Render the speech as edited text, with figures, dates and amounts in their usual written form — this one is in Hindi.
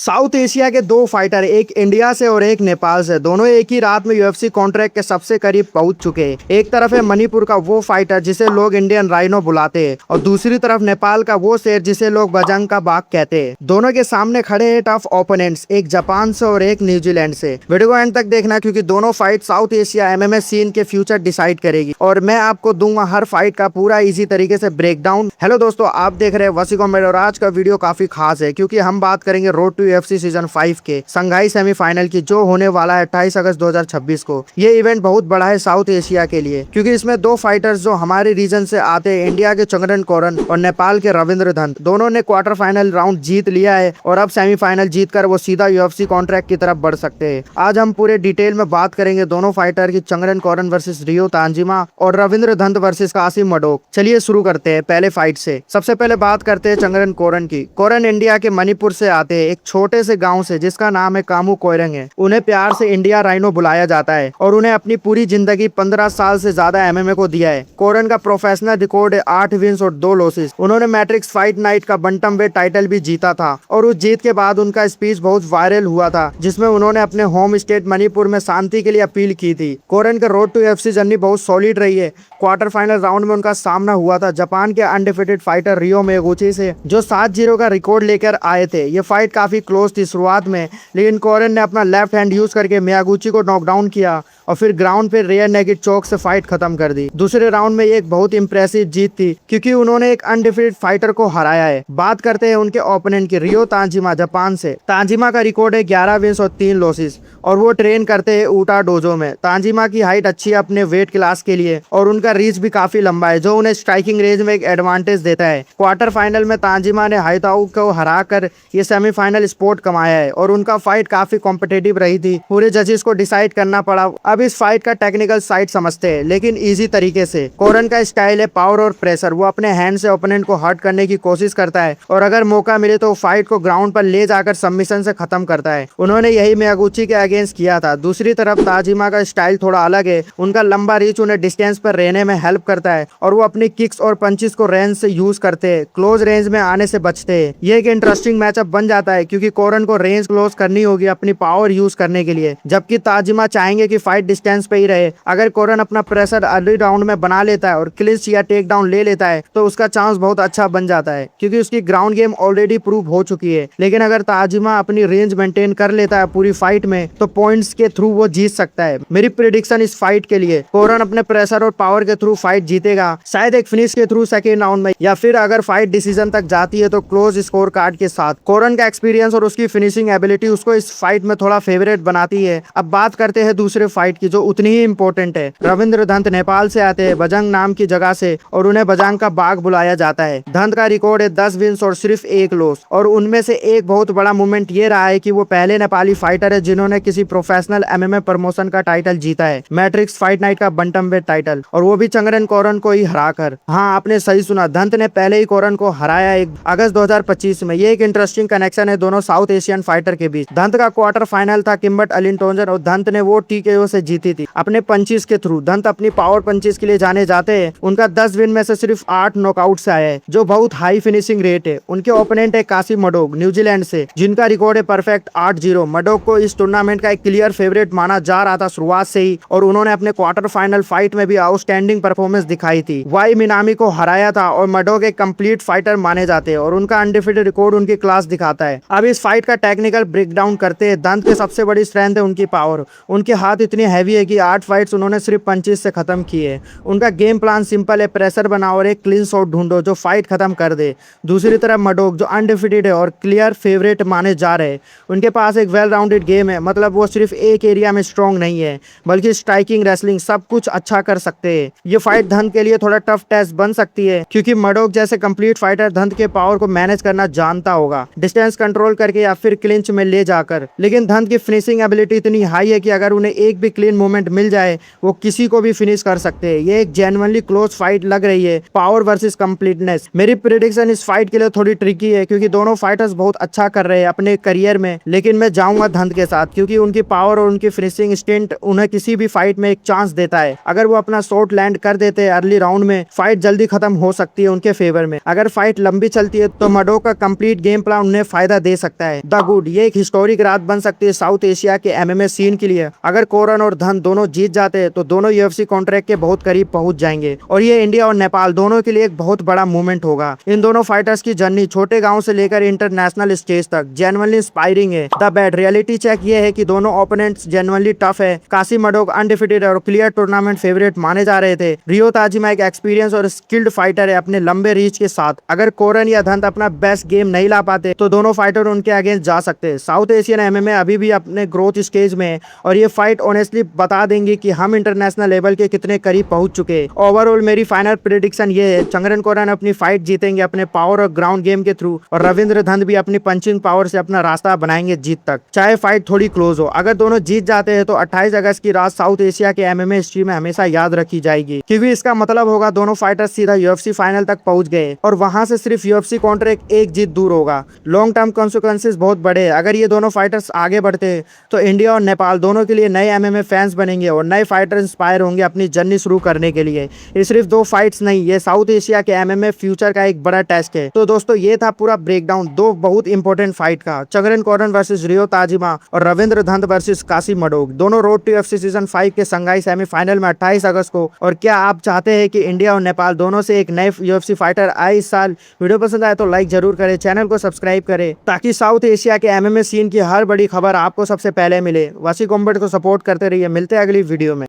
साउथ एशिया के दो फाइटर, एक इंडिया से और एक नेपाल से, दोनों एक ही रात में यूएफसी कॉन्ट्रैक्ट के सबसे करीब पहुंच चुके हैं। एक तरफ है मणिपुर का वो फाइटर जिसे लोग इंडियन राइनो बुलाते हैं और दूसरी तरफ नेपाल का वो शेर जिसे लोग बजंग का बाघ कहते हैं। दोनों के सामने खड़े हैं टफ ओपोनेंट्स, एक जापान से और एक न्यूजीलैंड से। वीडियो को एंड तक देखना क्योंकि दोनों fight South Asia MMA scene के फ्यूचर डिसाइड करेगी और मैं आपको दूंगा हर फाइट का पूरा इजी तरीके से ब्रेकडाउन। हेलो दोस्तों, आप देख रहे हैं वसी कॉमेडी और आज का वीडियो काफी खास है क्योंकि हम बात करेंगे रोड टू यूएफसी सीजन 5 के संघाई सेमीफाइनल की, जो होने वाला है 28 अगस्त 2026 को। ये इवेंट बहुत बड़ा है साउथ एशिया के लिए क्योंकि इसमें दो फाइटर्स जो हमारे रीजन से आते हैं, इंडिया के चंगरन कोरन और नेपाल के रविंद्र दंत, दोनों ने क्वार्टर फाइनल राउंड जीत लिया है और अब सेमीफाइनल जीतकर वो सीधा यूएफसी कॉन्ट्रैक्ट की तरफ बढ़ सकते हैं। आज हम पूरे डिटेल में बात करेंगे दोनों फाइटर की, चंगरन कोरन वर्सेस रियो तांजिमा और रविंद्र दंत वर्सेस कासिम मडोक। चलिए शुरू करते हैं पहले फाइट से। सबसे पहले बात करते हैं चंगरन कोरन की। कोरन इंडिया के मणिपुर से आते हैं, एक छोटे से गांव से जिसका नाम है कामू कोयरंग है। उन्हें प्यार से इंडिया राइनो बुलाया जाता है और उन्हें अपनी पूरी जिंदगी 15 साल से ज्यादा एमएमए को दिया है। कोरन का प्रोफेशनल रिकॉर्ड है 8 विन्स और 2 लॉसेस। उन्होंने मैट्रिक्स फाइट नाइट का बंटम वेट टाइटल भी जीता था और उस जीत के बाद उनका स्पीच बहुत वायरल हुआ था जिसमें उन्होंने अपने होम स्टेट मणिपुर में शांति के लिए अपील की थी। कोरन का रोड टू यूएफसी जर्नी बहुत सॉलिड रही है। क्वार्टर फाइनल राउंड में उनका सामना हुआ था जापान के अनडिफिटेड फाइटर रियो मेगुची से, जो 7-0 का रिकॉर्ड लेकर आए थे। ये फाइट काफी क्लोज थी शुरुआत में, लेकिन कोरन ने अपना लेफ्ट हैंड यूज करके मियागुची को नॉकडाउन किया और फिर ग्राउंड पे रेयर नेगेड चौक से फाइट खत्म कर दी। दूसरे राउंड में एक बहुत इंप्रेसिव जीत थी क्योंकि उन्होंने एक अनडिफिटेड फाइटर को हराया है। बात करते हैं उनके ओपोनेंट की, रियो तांजिमा जापान से। तांजिमा का रिकॉर्ड है 11 विन्स और 3 लॉसेस और वो ट्रेन करते हैं ऊटा डोजो में। तांजिमा की हाइट अच्छी है अपने वेट क्लास के लिए और उनका रीच भी काफी लंबा है जो उन्हें स्ट्राइकिंग रेंज में एक एडवांटेज देता है। क्वार्टर फाइनल में तांजिमा ने हाइताऊ को हराकर ये सेमीफाइनल स्पॉट कमाया है और उनका फाइट काफी कॉम्पिटिटिव रही थी। पूरे जजेस को डिसाइड करना पड़ा। अब इस फाइट का टेक्निकल साइड समझते हैं लेकिन इजी तरीके से। कोरन का स्टाइल है पावर और प्रेशर। वो अपने हैंड से ओपोनेंट को हर्ट करने की कोशिश करता है और अगर मौका मिले तो फाइट को ग्राउंड पर ले जाकर सबमिशन से खत्म करता है। उन्होंने यही मियागुची के अगेंस्ट किया था। दूसरी तरफ तांजिमा का स्टाइल थोड़ा अलग है। उनका लंबा रीच उन्हें डिस्टेंस पर रहने में हेल्प करता है और वो अपनी किक्स और पंचेस को रेंज से यूज करते हैं, क्लोज रेंज में आने से बचते हैं। ये एक इंटरेस्टिंग मैचअप बन जाता है क्योंकि कोरन को रेंज क्लोज करनी होगी अपनी पावर यूज करने के लिए, जबकि तांजिमा चाहेंगे कि फाइट डिस्टेंस पे ही रहे। अगर कोरन अपना प्रेशर अर्ली राउंड में बना लेता है और क्लिंच या टेक डाउन ले लेता है तो उसका चांस बहुत अच्छा बन जाता है क्योंकि उसकी ग्राउंड गेम ऑलरेडी प्रूव हो चुकी है। लेकिन अगर तांजिमा अपनी रेंज मेंटेन कर लेता है पूरी फाइट में तो पॉइंट्स के थ्रू वो जीत सकता है। मेरी प्रेडिक्शन इस फाइट के लिए, कोरन अपने प्रेशर और पावर के थ्रू फाइट जीतेगा, शायद एक फिनिश के थ्रू सेकेंड राउंड में, या फिर अगर फाइट डिसीजन तक जाती है तो क्लोज स्कोर कार्ड के साथ। कोरन का एक्सपीरियंस और उसकी फिनिशिंग एबिलिटी उसको इस फाइट में थोड़ा फेवरेट बनाती है। अब बात करते हैं दूसरे फाइट की जो उतनी ही इंपॉर्टेंट है। रविंद्र दंत नेपाल से आते हैं, बजंग नाम की जगह से, और उन्हें बजंग का बाघ बुलाया जाता है। दंत का रिकॉर्ड है 10 विन्स और सिर्फ 1 लॉस और उनमें से एक बहुत बड़ा मूवमेंट ये रहा है कि वो पहले नेपाली फाइटर है जिन्होंने किसी प्रोफेशनल एमएमए प्रमोशन का टाइटल जीता है, मैट्रिक्स फाइट नाइट का बंटम वेट टाइटल, और वो भी चंगरन कोरन को ही हराकर। हाँ, आपने सही सुना, दंत ने पहले ही कोरन को हराया 1 अगस्त 2025 में। ये एक इंटरेस्टिंग कनेक्शन है दोनों साउथ एशियन फाइटर के बीच। दंत का क्वार्टर फाइनल था किम्बर्ट अलिंटोंजन और दंत ने वो टीकेओ से जीती थी अपने पंचेस के थ्रू। दंत अपनी पावर पंचेस के लिए जाने जाते हैं। उनका 10 विन में से सिर्फ 8 नॉकआउट से आया है जो बहुत हाई फिनिशिंग रेट है। उनके ओपोनेंट है कासिम मडोक न्यूजीलैंड से, जिनका रिकॉर्ड है परफेक्ट 8-0। मडोक को इस टूर्नामेंट का एक क्लियर फेवरेट माना जा रहा था शुरुआत से ही और उन्होंने अपने क्वार्टर फाइनल फाइट में भी आउटस्टैंडिंग परफॉर्मेंस दिखाई थी। वाई मिनामी को हराया था और मडोक एक कंप्लीट फाइटर माने जाते हैं और उनका अनडिफिटेड रिकॉर्ड उनकी क्लास दिखाता है। अब इस फाइट का टेक्निकल ब्रेकडाउन करते हैं। दंत की सबसे बड़ी स्ट्रेंथ है उनकी पावर। उनके हाथ इतनी हैवी है कि 8 फाइट्स उन्होंने सिर्फ पंचेस से खत्म किए। उनका गेम प्लान सिंपल है, प्रेशर बनाओ और एक क्लीन शॉट ढूंढो जो फाइट खत्म कर दे। दूसरी तरफ मडोक जो अनडिफिटेड है और क्लियर फेवरेट माने जा रहे, उनके पास एक वेल राउंडेड गेम है। मतलब वो सिर्फ एक एरिया में स्ट्रॉन्ग नहीं है बल्कि स्ट्राइकिंग, रेसलिंग सब कुछ अच्छा कर सकते हैं। ये फाइट दंत के लिए थोड़ा टफ टेस्ट बन सकती है क्योंकि मडोक जैसे कंप्लीट फाइटर दंत के पावर को मैनेज करना जानता होगा, डिस्टेंस कंट्रोल करके या फिर क्लिंच में ले जाकर। लेकिन दंत की फिनिशिंग एबिलिटी इतनी हाई है कि अगर उन्हें एक भी क्लीन मूवमेंट मिल जाए वो किसी को भी फिनिश कर सकते हैं। ये एक जेन्युइनली क्लोज फाइट लग रही है, पावर वर्सेस कंप्लीटनेस। मेरी प्रेडिक्शन इस फाइट के लिए थोड़ी ट्रिकी है क्योंकि दोनों फाइटर्स बहुत अच्छा कर रहे हैं अपने करियर में, लेकिन मैं जाऊंगा धंध के साथ क्योंकि उनकी पावर और उनकी फिनिशिंग इंस्टेंट उन्हें किसी भी फाइट में एक चांस देता है। अगर वो अपना शॉट लैंड कर देते हैं अर्ली राउंड में, फाइट जल्दी खत्म हो सकती है उनके फेवर में। अगर फाइट लंबी चलती है तो मडोक का कंप्लीट गेम प्लान उन्हें फायदा दे सकता है। द गुड, ये एक हिस्टोरिक रात बन सकती है साउथ एशिया के एमएमए सीन के लिए। अगर कोरन और धन दोनों जीत जाते हैं तो दोनों यूएफसी कॉन्ट्रैक्ट के बहुत करीब पहुंच जाएंगे और ये इंडिया और नेपाल दोनों के लिए एक बहुत बड़ा मूवमेंट होगा। इन दोनों फाइटर्स की जर्नी छोटे गांव से लेकर इंटरनेशनल स्टेज तक जेन्युइनली इंस्पायरिंग है। द बैड रियलिटी चेक ये है कि दोनों ओपोनेंट्स जेन्युइनली टफ है। कासी मडोक अनडिफिटेड और क्लियर टूर्नामेंट फेवरेट माने जा रहे थे। रियो ताजिमा एक एक्सपीरियंस और स्किल्ड फाइटर है अपने लंबे रीच के साथ। अगर कोरन या धंत अपना बेस्ट गेम नहीं ला पाते तो दोनों फाइटर उनके अगेंस्ट जा सकते हैं। साउथ एशियन एमएमए अभी भी अपने ग्रोथ स्टेज में है और ये फाइट ऑनेस्टली बता देंगे कि हम इंटरनेशनल लेवल के कितने करीब पहुंच चुके हैं। ओवरऑल मेरी फाइनल प्रेडिक्शन ये है, चंगरन कोरन अपनी फाइट जीतेंगे अपने पावर और ग्राउंड गेम के थ्रू और रविंद्र धंत भी अपनी पंचिंग पावर से अपना रास्ता बनाएंगे जीत तक, चाहे फाइट थोड़ी क्लोज हो। अगर दोनों जीत जाते हैं तो 28 अगस्त की रात साउथ एशिया के एमएमए हिस्ट्री में हमेशा याद रखी जाएगी क्योंकि इसका मतलब होगा दोनों फाइटर्स सीधा यूएफसी फाइनल तक पहुंच गए और वहां से सिर्फ यूएफसी कॉन्ट्रैक्ट एक जीत दूर होगा। लॉन्ग टर्म कॉन्सिक्वेंसेस बहुत बड़े हैं। अगर ये दोनों फाइटर्स आगे बढ़ते हैं तो इंडिया और नेपाल दोनों के लिए नए एमएमए फैंस बनेंगे और नए फाइटर इंस्पायर होंगे अपनी जर्नी शुरू करने के लिए। ये सिर्फ दो फाइट्स नहीं, ये साउथ एशिया के एमएमए फ्यूचर का एक बड़ा टेस्ट है। तो दोस्तों ये था पूरा ब्रेकडाउन दो बहुत इंपॉर्टेंट फाइट का, चंगरन कोरन वर्सेस रियो ताजिमा और रविंद्र धंत वर्सेस कासी मडोक, दोनों रोड टू यूएफसी सीजन 5 के संघाई सेमीफाइनल में 28 अगस्त को। और क्या आप चाहते हैं कि इंडिया और नेपाल दोनों से एक नए यूएफसी फाइटर आए इस साल? वीडियो पसंद आए तो लाइक जरूर करें, चैनल को सब्सक्राइब करें ताकि साउथ एशिया के एमएमए सीन की हर बड़ी खबर आपको सबसे पहले मिले। वासी कॉम्बैट को सपोर्ट करते रहिए, मिलते हैं अगली वीडियो में।